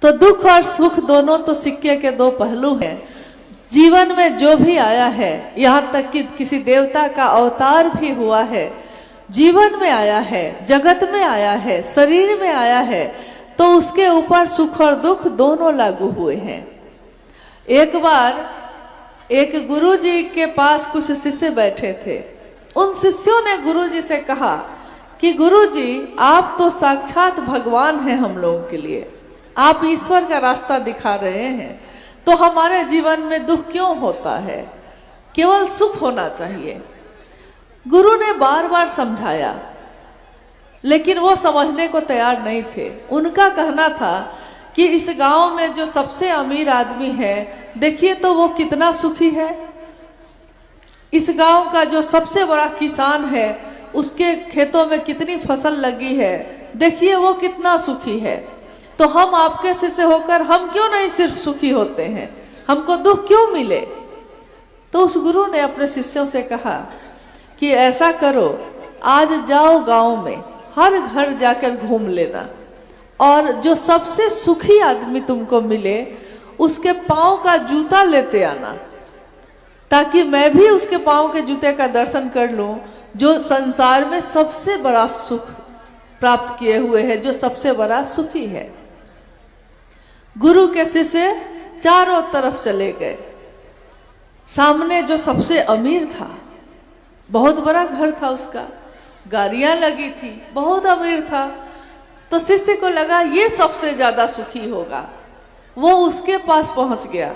तो दुख और सुख दोनों तो सिक्के के दो पहलू हैं। जीवन में जो भी आया है, यहाँ तक कि किसी देवता का अवतार भी हुआ है, जीवन में आया है, जगत में आया है, शरीर में आया है, तो उसके ऊपर सुख और दुख दोनों लागू हुए हैं। एक बार एक गुरुजी के पास कुछ शिष्य बैठे थे। उन शिष्यों ने गुरुजी से कहा कि गुरुजी, आप तो साक्षात भगवान हैं हम लोगों के लिए, आप ईश्वर का रास्ता दिखा रहे हैं, तो हमारे जीवन में दुख क्यों होता है, केवल सुख होना चाहिए। गुरु ने बार बार समझाया, लेकिन वो समझने को तैयार नहीं थे। उनका कहना था कि इस गांव में जो सबसे अमीर आदमी है, देखिए तो वो कितना सुखी है। इस गांव का जो सबसे बड़ा किसान है, उसके खेतों में कितनी फसल लगी है, देखिए वो कितना सुखी है। तो हम आपके शिष्य होकर हम क्यों नहीं सिर्फ सुखी होते हैं, हमको दुख क्यों मिले। तो उस गुरु ने अपने शिष्यों से कहा कि ऐसा करो, आज जाओ गांव में, हर घर जाकर घूम लेना, और जो सबसे सुखी आदमी तुमको मिले उसके पाँव का जूता लेते आना, ताकि मैं भी उसके पाँव के जूते का दर्शन कर लूं, जो संसार में सबसे बड़ा सुख प्राप्त किए हुए है, जो सबसे बड़ा सुखी है। गुरु के शिष्य चारों तरफ चले गए। सामने जो सबसे अमीर था, बहुत बड़ा घर था उसका, गाड़ियां लगी थी, बहुत अमीर था, तो शिष्य को लगा ये सबसे ज्यादा सुखी होगा। वो उसके पास पहुंच गया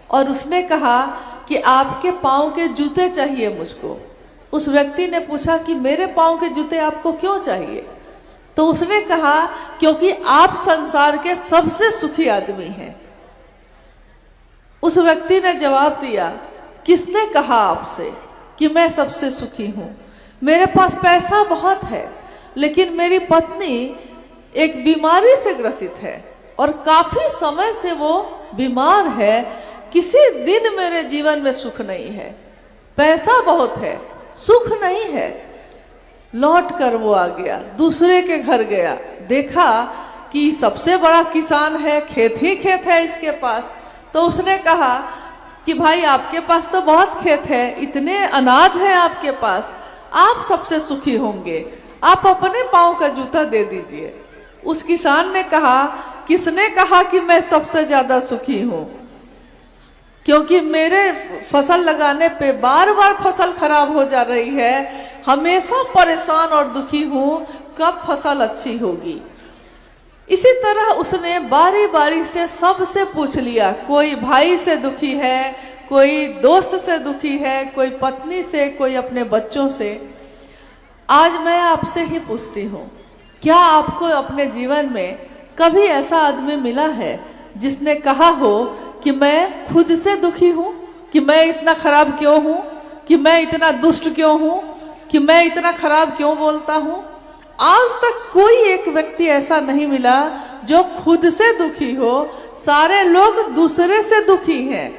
और उसने कहा कि आपके पाँव के जूते चाहिए मुझको। उस व्यक्ति ने पूछा कि मेरे पाँव के जूते आपको क्यों चाहिए। तो उसने कहा क्योंकि आप संसार के सबसे सुखी आदमी हैं। उस व्यक्ति ने जवाब दिया, किसने कहा आपसे कि मैं सबसे सुखी हूँ, मेरे पास पैसा बहुत है, लेकिन मेरी पत्नी एक बीमारी से ग्रसित है और काफी समय से वो बीमार है, किसी दिन मेरे जीवन में सुख नहीं है। पैसा बहुत है, सुख नहीं है। लौट कर वो आ गया, दूसरे के घर गया, देखा कि सबसे बड़ा किसान है, खेत ही खेत है इसके पास। तो उसने कहा कि भाई आपके पास तो बहुत खेत है, इतने अनाज है आपके पास, आप सबसे सुखी होंगे, आप अपने पाँव का जूता दे दीजिए। उस किसान ने कहा, किसने कहा कि मैं सबसे ज्यादा सुखी हूँ, क्योंकि मेरे फसल लगाने पे बार बार फसल खराब हो जा रही है, हमेशा परेशान और दुखी हूँ, कब फसल अच्छी होगी। इसी तरह उसने बारी बारी से सबसे पूछ लिया, कोई भाई से दुखी है, कोई दोस्त से दुखी है, कोई पत्नी से, कोई अपने बच्चों से। आज मैं आपसे ही पूछती हूँ, क्या आपको अपने जीवन में कभी ऐसा आदमी मिला है जिसने कहा हो कि मैं खुद से दुखी हूँ, कि मैं इतना खराब क्यों हूँ, कि मैं इतना दुष्ट क्यों हूँ, कि मैं इतना खराब क्यों बोलता हूँ। आज तक कोई एक व्यक्ति ऐसा नहीं मिला जो खुद से दुखी हो। सारे लोग दूसरे से दुखी हैं,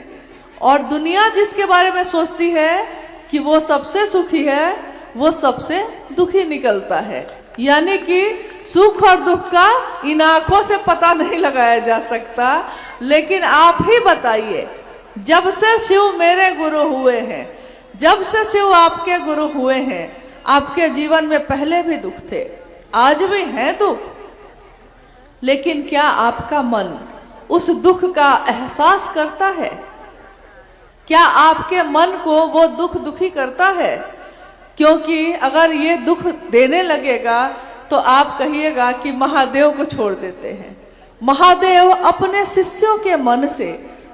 और दुनिया जिसके बारे में सोचती है कि वो सबसे सुखी है, वो सबसे दुखी निकलता है। यानी कि सुख और दुख का इन आंखों से पता नहीं लगाया जा सकता। लेकिन आप ही बताइए, जब से शिव मेरे गुरु हुए हैं, जब से शिव आपके गुरु हुए हैं, आपके जीवन में पहले भी दुख थे, आज भी हैं दुख, लेकिन क्या आपका मन उस दुख का एहसास करता है? क्या आपके मन को वो दुख दुखी करता है? क्योंकि अगर ये दुख देने लगेगा तो आप कहिएगा कि महादेव को छोड़ देते हैं। महादेव अपने शिष्यों के मन से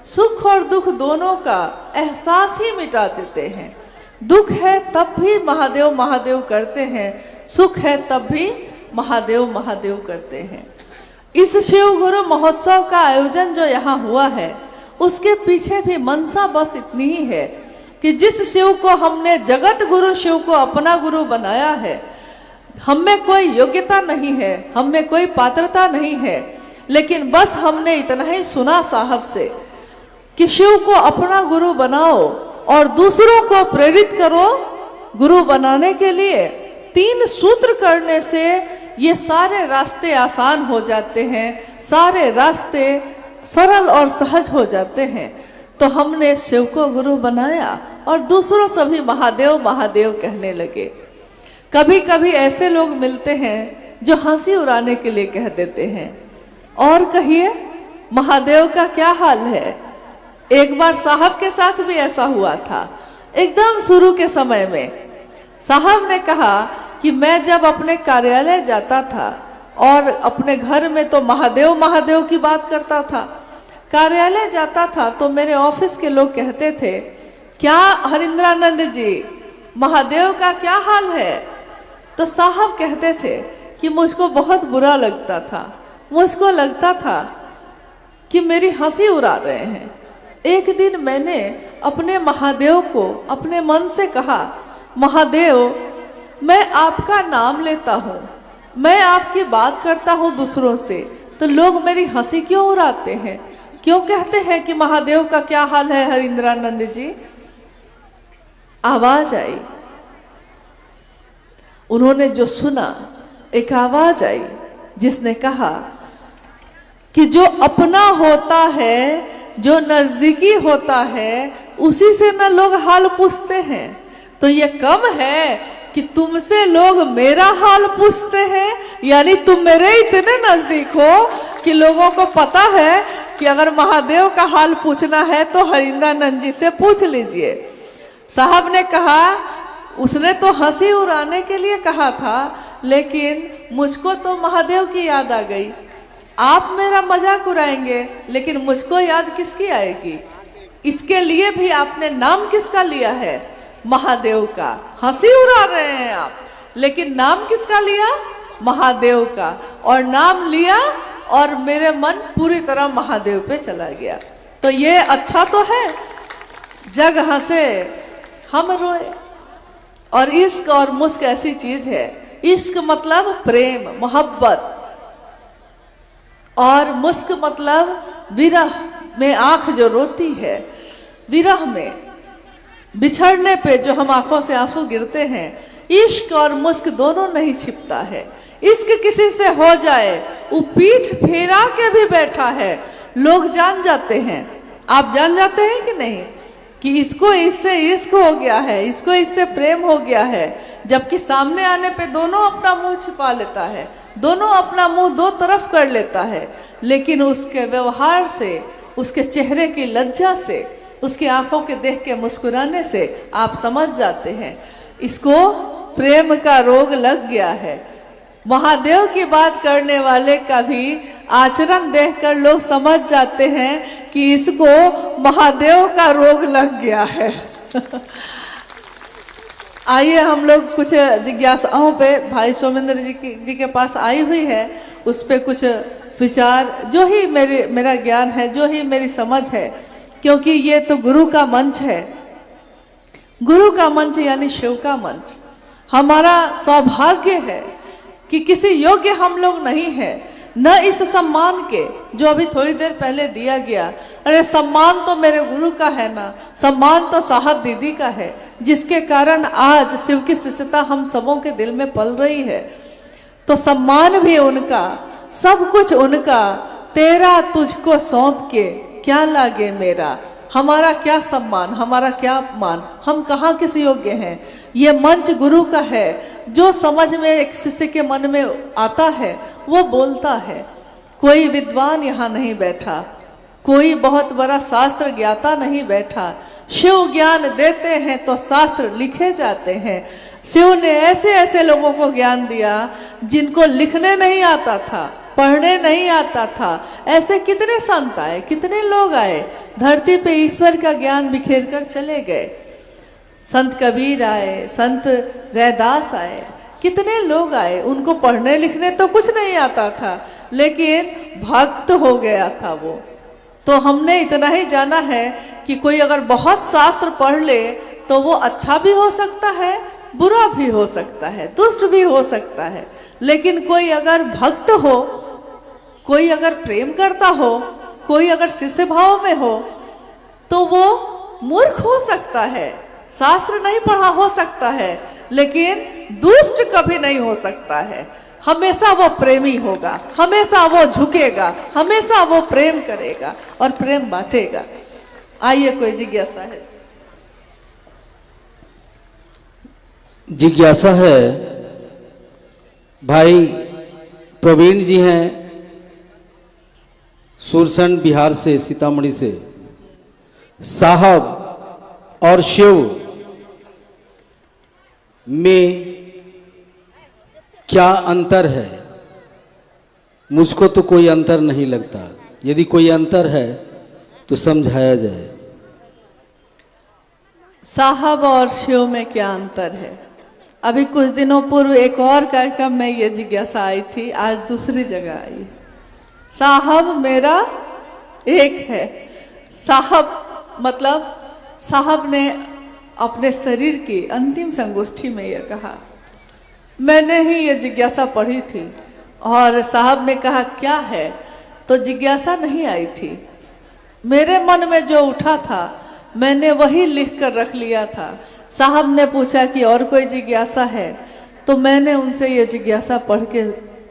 सुख और दुख दोनों का एहसास ही मिटा देते हैं। दुख है तब भी महादेव महादेव करते हैं, सुख है तब भी महादेव महादेव करते हैं। इस शिव गुरु महोत्सव का आयोजन जो यहाँ हुआ है, उसके पीछे भी मनसा बस इतनी ही है कि जिस शिव को हमने जगत गुरु शिव को अपना गुरु बनाया है, हम में कोई योग्यता नहीं है, हम में कोई पात्रता नहीं है, लेकिन बस हमने इतना ही सुना साहब से कि शिव को अपना गुरु बनाओ और दूसरों को प्रेरित करो गुरु बनाने के लिए। 3 सूत्र करने से ये सारे रास्ते आसान हो जाते हैं, सारे रास्ते सरल और सहज हो जाते हैं। तो हमने शिव को गुरु बनाया और दूसरों से भी महादेव महादेव कहने लगे। कभी कभी ऐसे लोग मिलते हैं जो हंसी उड़ाने के लिए कह देते हैं, और कहिए महादेव का क्या हाल है। एक बार साहब के साथ भी ऐसा हुआ था। एकदम शुरू के समय में साहब ने कहा कि मैं जब अपने कार्यालय जाता था और अपने घर में तो महादेव महादेव की बात करता था, कार्यालय जाता था तो मेरे ऑफिस के लोग कहते थे, क्या हरिंद्रानंद जी महादेव का क्या हाल है। तो साहब कहते थे कि मुझको बहुत बुरा लगता था, मुझको लगता था कि मेरी हंसी उड़ा रहे हैं। एक दिन मैंने अपने महादेव को अपने मन से कहा, महादेव मैं आपका नाम लेता हूँ, मैं आपकी बात करता हूँ दूसरों से, तो लोग मेरी हंसी क्यों उड़ाते हैं, क्यों कहते हैं कि महादेव का क्या हाल है हरिंद्रानंद जी। आवाज आई, उन्होंने जो सुना, एक आवाज आई जिसने कहा कि जो अपना होता है, जो नजदीकी होता है, उसी से ना लोग हाल पूछते हैं। तो ये कम है कि तुमसे लोग मेरा हाल पूछते हैं, यानी तुम मेरे इतने नजदीक हो कि लोगों को पता है कि अगर महादेव का हाल पूछना है तो हरिंद्रानंद जी से पूछ लीजिए। साहब ने कहा, उसने तो हंसी उड़ाने के लिए कहा था, लेकिन मुझको तो महादेव की याद आ गई। आप मेरा मजाक उड़ाएंगे, लेकिन मुझको याद किसकी आएगी। इसके लिए भी आपने नाम किसका लिया है, महादेव का। हंसी उड़ा रहे हैं आप, लेकिन नाम किसका लिया, महादेव का। और नाम लिया और मेरे मन पूरी तरह महादेव पे चला गया। तो ये अच्छा तो है, जग हंसे हम रोए। और इश्क और मुस्क ऐसी चीज है, इश्क मतलब प्रेम मोहब्बत, और मुस्क मतलब विरह में आंख जो रोती है। विरह में बिछड़ने पे जो हम आंखों से आंसू गिरते हैं, इश्क और मुस्क दोनों नहीं छिपता है। इश्क किसी से हो जाए, वो पीठ फेरा के भी बैठा है, लोग जान जाते हैं। आप जान जाते हैं कि नहीं कि इसको इससे इश्क हो गया है, इसको इससे प्रेम हो गया है, जबकि सामने आने पे दोनों अपना मुंह छिपा लेता है, दोनों अपना मुंह दो तरफ कर लेता है। लेकिन उसके व्यवहार से, उसके चेहरे की लज्जा से, उसकी आंखों के देख के मुस्कुराने से आप समझ जाते हैं इसको प्रेम का रोग लग गया है। महादेव की बात करने वाले का भी आचरण देखकर लोग समझ जाते हैं कि इसको महादेव का रोग लग गया है। आइए हम लोग कुछ जिज्ञासाओं पे भाई सोमेंद्र जी के पास आई हुई है, उस पे कुछ विचार, जो ही मेरा ज्ञान है, जो ही मेरी समझ है, क्योंकि ये तो गुरु का मंच है। गुरु का मंच यानी शिव का मंच। हमारा सौभाग्य है कि किसी योग्य हम लोग नहीं हैं, न इस सम्मान के जो अभी थोड़ी देर पहले दिया गया। अरे सम्मान तो मेरे गुरु का है ना, सम्मान तो साहब दीदी का है, जिसके कारण आज शिव की शिष्यता हम सबों के दिल में पल रही है। तो सम्मान भी उनका, सब कुछ उनका। तेरा तुझको सौंप के क्या लागे मेरा, हमारा क्या सम्मान, हमारा क्या अपमान, हम कहाँ किस योग्य हैं। ये मंच गुरु का है, जो समझ में एक शिष्य के मन में आता है वो बोलता है। कोई विद्वान यहाँ नहीं बैठा, कोई बहुत बड़ा शास्त्र ज्ञाता नहीं बैठा। शिव ज्ञान देते हैं तो शास्त्र लिखे जाते हैं। शिव ने ऐसे ऐसे लोगों को ज्ञान दिया जिनको लिखने नहीं आता था, पढ़ने नहीं आता था। ऐसे कितने संत आए, कितने लोग आए, धरती पे ईश्वर का ज्ञान बिखेर कर चले गए। संत कबीर आए, संत रैदास आए, कितने लोग आए, उनको पढ़ने लिखने तो कुछ नहीं आता था, लेकिन भक्त हो गया था वो। तो हमने इतना ही जाना है कि कोई अगर बहुत शास्त्र पढ़ ले तो वो अच्छा भी हो सकता है, बुरा भी हो सकता है, दुष्ट भी हो सकता है। लेकिन कोई अगर भक्त हो, कोई अगर प्रेम करता हो, कोई अगर शिष्य भाव में हो, तो वो मूर्ख हो सकता है, शास्त्र नहीं पढ़ा हो सकता है, लेकिन दुष्ट कभी नहीं हो सकता है। हमेशा वो प्रेमी होगा, हमेशा वो झुकेगा, हमेशा वो प्रेम करेगा और प्रेम बांटेगा। आइए कोई जिज्ञासा है? जिज्ञासा है, भाई प्रवीण जी हैं सुरसंड बिहार से, सीतामढ़ी से। साहब और शिव में क्या अंतर है? मुझको तो कोई अंतर नहीं लगता, यदि कोई अंतर है तो समझाया जाए। साहब और शिव में क्या अंतर है? अभी कुछ दिनों पूर्व एक और कार्यक्रम में ये जिज्ञासा आई थी, आज दूसरी जगह आई। साहब मेरा एक है। साहब मतलब साहब ने अपने शरीर की अंतिम संगोष्ठी में यह कहा। मैंने ही ये जिज्ञासा पढ़ी थी और साहब ने कहा क्या है, तो जिज्ञासा नहीं आई थी। मेरे मन में जो उठा था मैंने वही लिख कर रख लिया था। साहब ने पूछा कि और कोई जिज्ञासा है, तो मैंने उनसे ये जिज्ञासा पढ़ के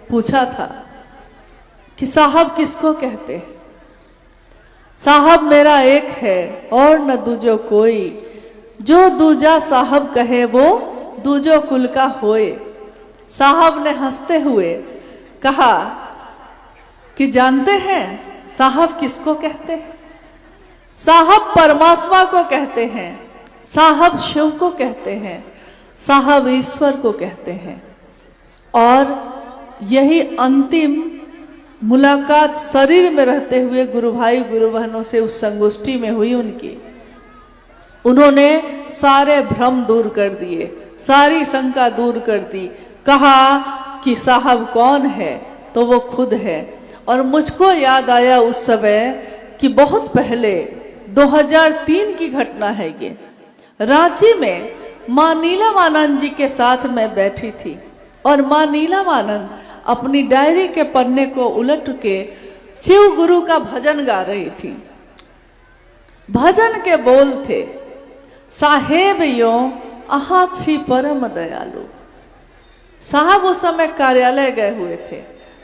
पूछा था कि साहब किसको कहते हैं? साहब मेरा एक है और न दूजो कोई, जो दूजा साहब कहे वो दूजो कुल का होए। साहब ने हंसते हुए कहा कि जानते हैं साहब किसको कहते हैं? साहब परमात्मा को कहते हैं, साहब शिव को कहते हैं, साहब ईश्वर को कहते हैं। और यही अंतिम मुलाकात शरीर में रहते हुए गुरु भाई गुरु बहनों से उस संगोष्ठी में हुई उनकी। उन्होंने सारे भ्रम दूर कर दिए, सारी शंका दूर कर दी। कहा कि साहब कौन है, तो वो खुद है। और मुझको याद आया उस समय कि बहुत पहले 2003 की घटना है ये। रांची में माँ नीलम आनंद जी के साथ मैं बैठी थी और माँ नीलम आनंद अपनी डायरी के पन्ने को उलट के शिव गुरु का भजन गा रही थी। भजन के बोल थे, साहेब यो आहा छी परम दयालु। साहब उस समय कार्यालय गए हुए थे।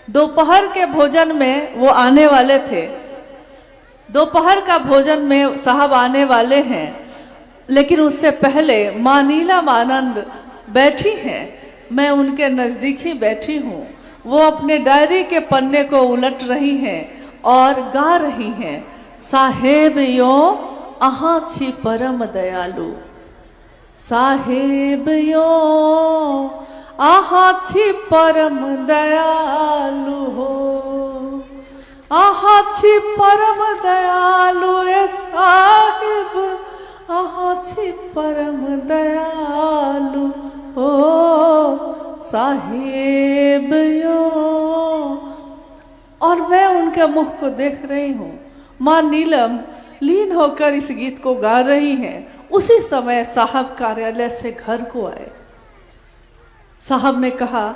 दोपहर के भोजन में वो आने वाले थे। दोपहर का भोजन में साहब आने वाले हैं, लेकिन उससे पहले माँ नीलम आनंद बैठी हैं। मैं उनके नज़दीक ही बैठी हूँ। वो अपने डायरी के पन्ने को उलट रही हैं और गा रही हैं, साहेब यो आहा छी परम दयालु। साहेब यो आहा छी परम दयालु हो, आहा छी परम दयालु रे साहिब, आहा छी परम दयालु हो साहेब यो। और मैं उनके मुख को देख रही हूँ। माँ नीलम लीन होकर इस गीत को गा रही हैं। उसी समय साहब कार्यालय से घर को आए। साहब ने कहा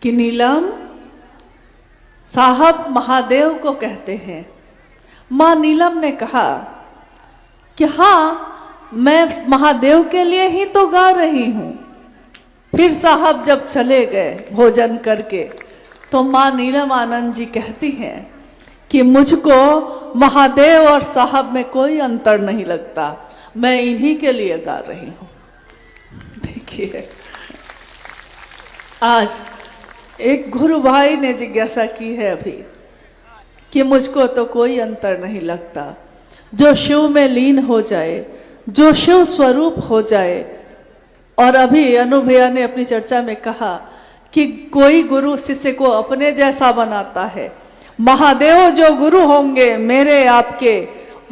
कि नीलम, साहब महादेव को कहते हैं। माँ नीलम ने कहा कि हाँ, मैं महादेव के लिए ही तो गा रही हूँ। फिर साहब जब चले गए भोजन करके, तो माँ नीलम आनंद जी कहती हैं कि मुझको महादेव और साहब में कोई अंतर नहीं लगता, मैं इन्हीं के लिए गा रही हूँ। देखिए, आज एक गुरु भाई ने जिज्ञासा की है अभी कि मुझको तो कोई अंतर नहीं लगता। जो शिव में लीन हो जाए, जो शिव स्वरूप हो जाए। और अभी अनु भैया ने अपनी चर्चा में कहा कि कोई गुरु शिष्य को अपने जैसा बनाता है। महादेव जो गुरु होंगे मेरे आपके,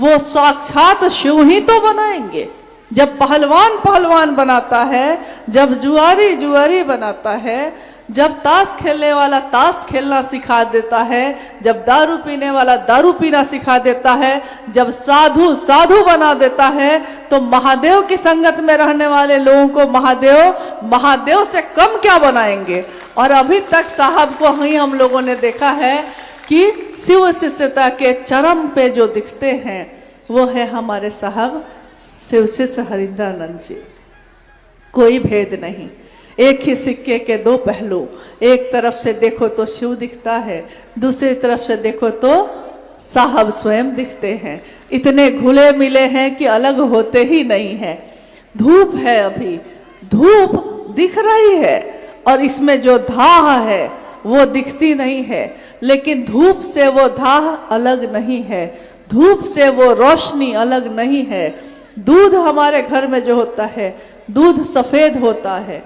वो साक्षात शिव ही तो बनाएंगे। जब पहलवान पहलवान बनाता है, जब जुआरी जुआरी बनाता है, जब ताश खेलने वाला ताश खेलना सिखा देता है, जब दारू पीने वाला दारू पीना सिखा देता है, जब साधु साधु बना देता है, तो महादेव की संगत में रहने वाले लोगों को महादेव महादेव से कम क्या बनाएंगे। और अभी तक साहब को ही हम लोगों ने देखा है कि शिव शिष्यता के चरम पे जो दिखते हैं वो है हमारे साहब शिव शिष्य हरिंद्रानंद जी। कोई भेद नहीं। एक ही सिक्के के दो पहलू, एक तरफ से देखो तो शिव दिखता है, दूसरी तरफ से देखो तो साहब स्वयं दिखते हैं। इतने घुले मिले हैं कि अलग होते ही नहीं है। धूप है, अभी धूप दिख रही है और इसमें जो धाह है वो दिखती नहीं है, लेकिन धूप से वो धाह अलग नहीं है, धूप से वो रोशनी अलग नहीं है। दूध हमारे घर में जो होता है, दूध सफेद होता है,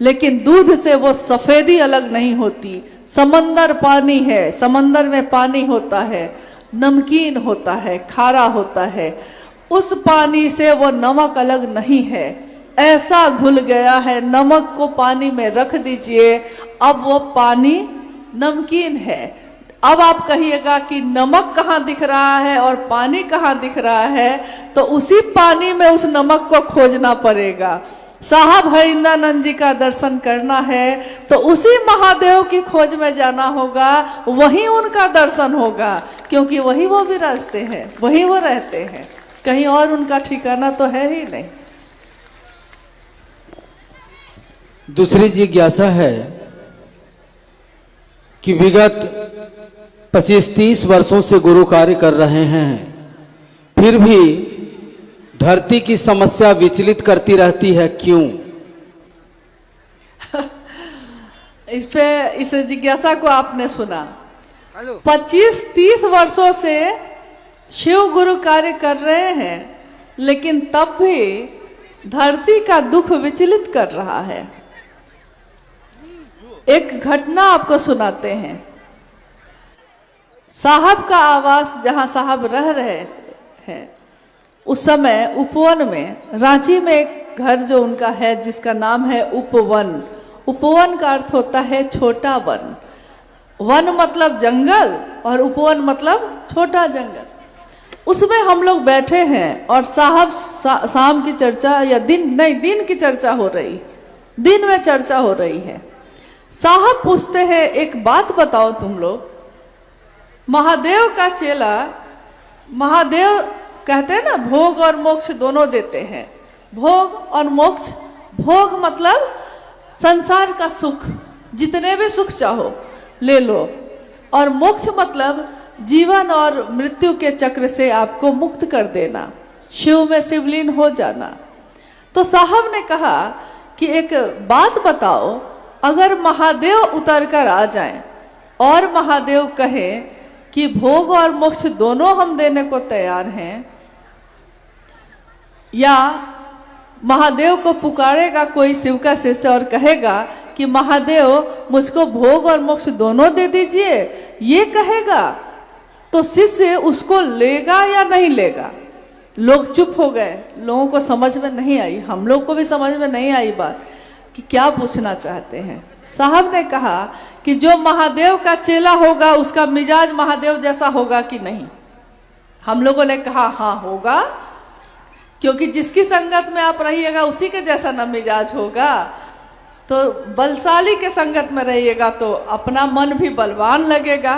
लेकिन दूध से वो सफेदी अलग नहीं होती। समंदर पानी है, समंदर में पानी होता है, नमकीन होता है, खारा होता है, उस पानी से वो नमक अलग नहीं है। ऐसा घुल गया है, नमक को पानी में रख दीजिए, अब वो पानी नमकीन है। अब आप कहिएगा कि नमक कहाँ दिख रहा है और पानी कहाँ दिख रहा है, तो उसी पानी में उस नमक को खोजना पड़ेगा। साहब हरिंद्रानंद जी का दर्शन करना है तो उसी महादेव की खोज में जाना होगा, वहीं उनका दर्शन होगा, क्योंकि वही वो विराजते हैं, वही वो रहते हैं, कहीं और उनका ठिकाना तो है ही नहीं। दूसरी जिज्ञासा है कि विगत 25-30 वर्षों से गुरु कार्य कर रहे हैं, फिर भी धरती की समस्या विचलित करती रहती है, क्यों? इस जिज्ञासा को आपने सुना। 25-30 वर्षों से शिव गुरु कार्य कर रहे हैं, लेकिन तब भी धरती का दुख विचलित कर रहा है। एक घटना आपको सुनाते हैं। साहब का आवास जहां साहब रह रहे हैं, उस समय उपवन में, रांची में एक घर जो उनका है जिसका नाम है उपवन। उपवन का अर्थ होता है छोटा वन। वन मतलब जंगल और उपवन मतलब छोटा जंगल। उसमें हम लोग बैठे हैं और साहब शाम की चर्चा या दिन की चर्चा हो रही, दिन में चर्चा हो रही है। साहब पूछते हैं, एक बात बताओ तुम लोग, महादेव का चेला, महादेव कहते हैं ना भोग और मोक्ष दोनों देते हैं। भोग और मोक्ष, भोग मतलब संसार का सुख, जितने भी सुख चाहो ले लो, और मोक्ष मतलब जीवन और मृत्यु के चक्र से आपको मुक्त कर देना, शिव में शिवलीन हो जाना। तो साहब ने कहा कि एक बात बताओ, अगर महादेव उतर कर आ जाएं और महादेव कहें कि भोग और मोक्ष दोनों हम देने को तैयार हैं, या महादेव को पुकारेगा कोई शिव का शिष्य और कहेगा कि महादेव मुझको भोग और मोक्ष दोनों दे दीजिए, ये कहेगा, तो शिष्य उसको लेगा या नहीं लेगा? लोग चुप हो गए, लोगों को समझ में नहीं आई, हम लोग को भी समझ में नहीं आई बात कि क्या पूछना चाहते हैं। साहब ने कहा कि जो महादेव का चेला होगा उसका मिजाज महादेव जैसा होगा कि नहीं? हम लोगों ने कहा हाँ होगा, क्योंकि जिसकी संगत में आप रहिएगा उसी के जैसा न मिजाज होगा। तो बलशाली के संगत में रहिएगा तो अपना मन भी बलवान लगेगा।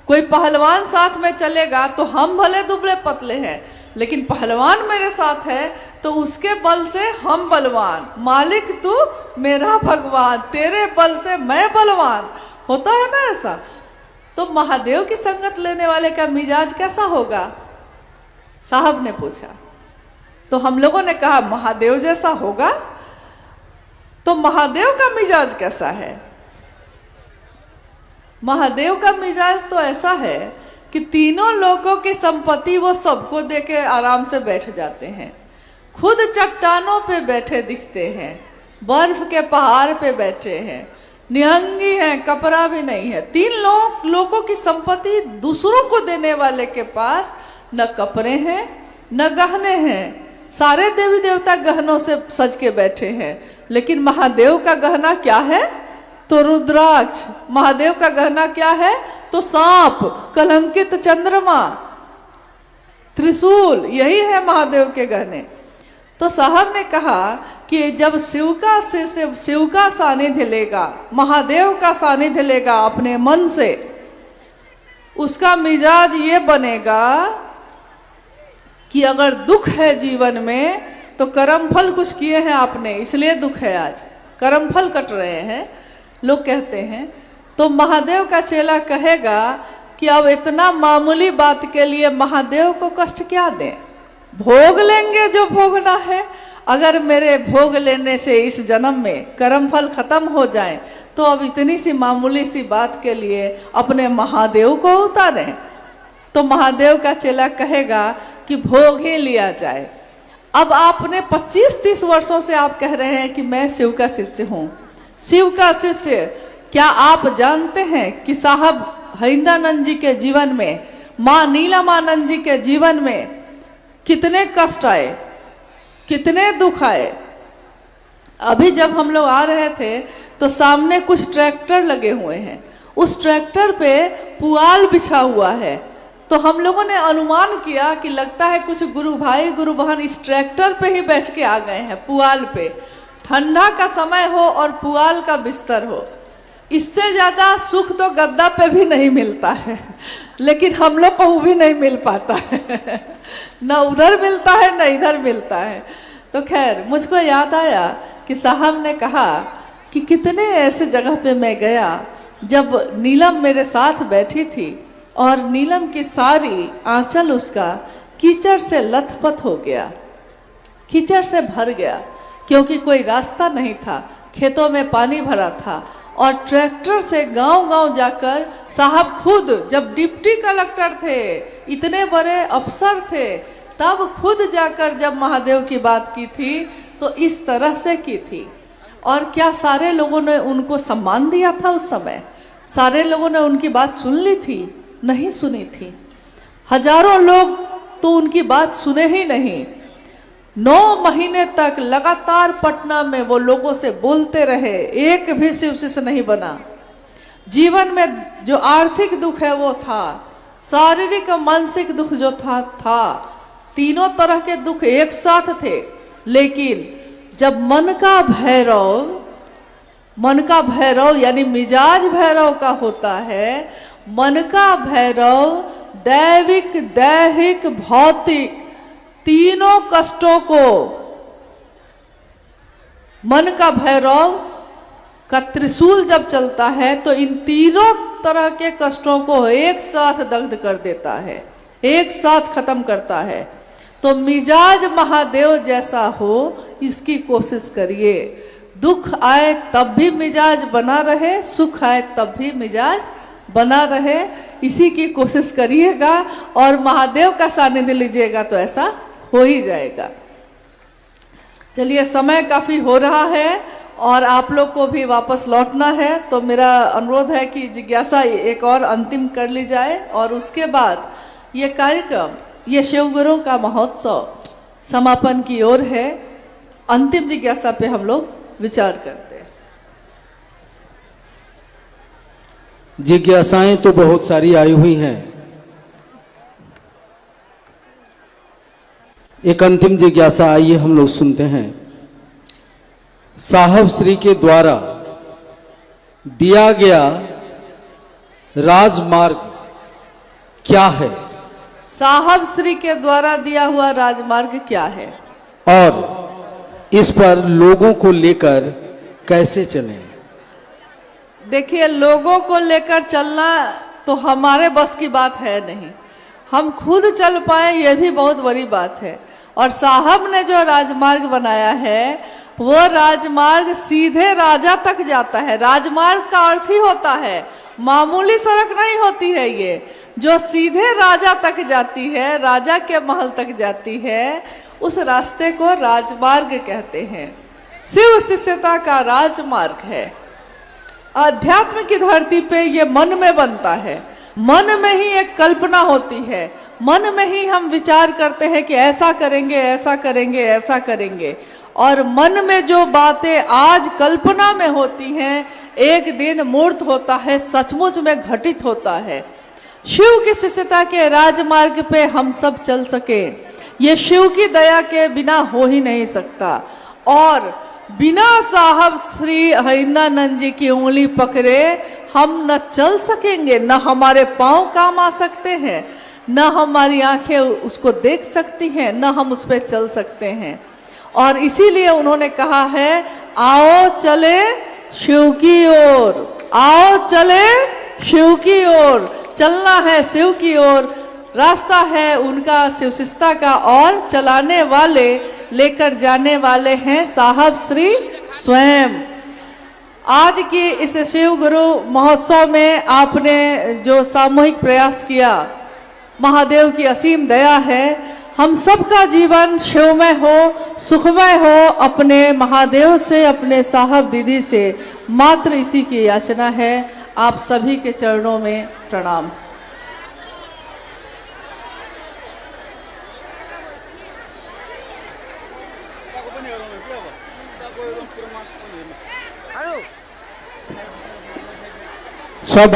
कोई पहलवान साथ में चलेगा तो हम भले दुबले पतले हैं, लेकिन पहलवान मेरे साथ है तो उसके बल से हम बलवान, मालिक तू मेरा भगवान, तेरे बल से मैं बलवान, होता है ना ऐसा। तो महादेव की संगत लेने वाले का मिजाज कैसा होगा? साहब ने पूछा। तो हम लोगों ने कहा महादेव जैसा होगा। तो महादेव का मिजाज कैसा है? महादेव का मिजाज तो ऐसा है कि तीनों लोगों की संपत्ति वो सबको देके आराम से बैठ जाते हैं। खुद चट्टानों पे बैठे दिखते हैं, बर्फ के पहाड़ पे बैठे हैं, निहंगी हैं, कपड़ा भी नहीं है। तीन लोगों की संपत्ति दूसरों को देने वाले के पास न कपड़े हैं न गहने हैं। सारे देवी देवता गहनों से सज के बैठे हैं, लेकिन महादेव का गहना क्या है? तो रुद्राक्ष। महादेव का गहना क्या है? तो सांप, कलंकित चंद्रमा, त्रिशूल, यही है महादेव के गहने। तो साहब ने कहा कि जब शिव का सानिध्य लेगा, महादेव का सानिध्य लेगा अपने मन से, उसका मिजाज ये बनेगा कि अगर दुख है जीवन में तो कर्म फल कुछ किए हैं आपने, इसलिए दुख है आज। कर्मफल कट रहे हैं, लोग कहते हैं। तो महादेव का चेला कहेगा कि अब इतना मामूली बात के लिए महादेव को कष्ट क्या दें, भोग लेंगे जो भोगना है। अगर मेरे भोग लेने से इस जन्म में कर्मफल खत्म हो जाए तो अब इतनी सी मामूली सी बात के लिए अपने महादेव को उतारें। तो महादेव का चेला कहेगा कि भोग ही लिया जाए। अब आपने 25-30 वर्षों से आप कह रहे हैं कि मैं शिव का शिष्य हूँ, शिव का शिष्य। क्या आप जानते हैं कि साहब हरिंदानंद जी के जीवन में, माँ नीलमानंद जी के जीवन में कितने कष्ट आए, कितने दुख आए। अभी जब हम लोग आ रहे थे तो सामने कुछ ट्रैक्टर लगे हुए हैं, उस ट्रैक्टर पे पुआल बिछा हुआ है। तो हम लोगों ने अनुमान किया कि लगता है कुछ गुरु भाई गुरु बहन इस ट्रैक्टर पे ही बैठ के आ गए हैं, पुआल पे। ठंडा का समय हो और पुआल का बिस्तर हो, इससे ज़्यादा सुख तो गद्दा पे भी नहीं मिलता है, लेकिन हम लोग को वो भी नहीं मिल पाता है। न उधर मिलता है न इधर मिलता है। तो खैर मुझको याद आया कि साहब ने कहा कि कितने ऐसे जगह पे मैं गया जब नीलम मेरे साथ बैठी थी और नीलम की सारी आंचल उसका कीचड़ से लथपथ हो गया, कीचड़ से भर गया, क्योंकि कोई रास्ता नहीं था, खेतों में पानी भरा था। और ट्रैक्टर से गांव-गांव जाकर साहब खुद, जब डिप्टी कलेक्टर थे, इतने बड़े अफसर थे, तब खुद जाकर जब महादेव की बात की थी तो इस तरह से की थी। और क्या सारे लोगों ने उनको सम्मान दिया था उस समय? सारे लोगों ने उनकी बात सुन ली थी? नहीं सुनी थी। हजारों लोग तो उनकी बात सुने ही नहीं। 9 महीने तक लगातार पटना में वो लोगों से बोलते रहे, एक भी शिव शिष्य नहीं बना। जीवन में जो आर्थिक दुख है वो था, शारीरिक और मानसिक दुख जो था, तीनों तरह के दुख एक साथ थे। लेकिन जब मन का भैरव यानी मिजाज भैरव का होता है, मन का भैरव दैविक, दैहिक, भौतिक तीनों कष्टों को, मन का भैरव का त्रिशूल जब चलता है तो इन तीनों तरह के कष्टों को एक साथ दग्ध कर देता है, एक साथ खत्म करता है। तो मिजाज महादेव जैसा हो इसकी कोशिश करिए। दुख आए तब भी मिजाज बना रहे, सुख आए तब भी मिजाज बना रहे, इसी की कोशिश करिएगा और महादेव का सानिध्य लीजिएगा तो ऐसा हो ही जाएगा। चलिए, समय काफ़ी हो रहा है और आप लोग को भी वापस लौटना है, तो मेरा अनुरोध है कि जिज्ञासा एक और अंतिम कर ली जाए और उसके बाद ये कार्यक्रम, ये शिवगुरु का महोत्सव समापन की ओर है। अंतिम जिज्ञासा पे हम लोग विचार करते हैं। जिज्ञासाएं तो बहुत सारी आई हुई हैं। एक अंतिम जिज्ञासा आइए हम लोग सुनते हैं। साहब श्री के द्वारा दिया गया राजमार्ग क्या है? साहब श्री के द्वारा दिया हुआ राजमार्ग क्या है और इस पर लोगों को लेकर कैसे चलें? देखिए, लोगों को लेकर चलना तो हमारे बस की बात है नहीं। हम खुद चल पाए ये भी बहुत बड़ी बात है। और साहब ने जो राजमार्ग बनाया है वो राजमार्ग सीधे राजा तक जाता है। राजमार्ग का अर्थ ही होता है, मामूली सड़क नहीं होती है ये, जो सीधे राजा तक जाती है, राजा के महल तक जाती है, उस रास्ते को राजमार्ग कहते हैं। शिव शिष्यता का राजमार्ग है। अध्यात्म की धरती पे ये मन में बनता है, मन में ही एक कल्पना होती है, मन में ही हम विचार करते हैं कि ऐसा करेंगे, ऐसा करेंगे, ऐसा करेंगे। और मन में जो बातें आज कल्पना में होती हैं, एक दिन मूर्त होता है, सचमुच में घटित होता है। शिव की शिष्यता के राजमार्ग पे हम सब चल सके, ये शिव की दया के बिना हो ही नहीं सकता। और बिना साहब श्री हरिंदानंद जी की उंगली पकड़े हम न चल सकेंगे, न हमारे पांव काम आ सकते हैं, न हमारी आंखें उसको देख सकती हैं, न हम उस पर चल सकते हैं। और इसीलिए उन्होंने कहा है आओ चले शिव की ओर, आओ चले शिव की ओर, चलना है शिव की ओर, रास्ता है उनका शिवशिष्टा का, और चलाने वाले लेकर जाने वाले हैं साहब श्री स्वयं। आज की इस शिव गुरु महोत्सव में आपने जो सामूहिक प्रयास किया, महादेव की असीम दया है, हम सबका जीवन शिवमय हो, सुखमय हो, अपने महादेव से, अपने साहब दीदी से मात्र इसी की याचना है। आप सभी के चरणों में प्रणाम। सब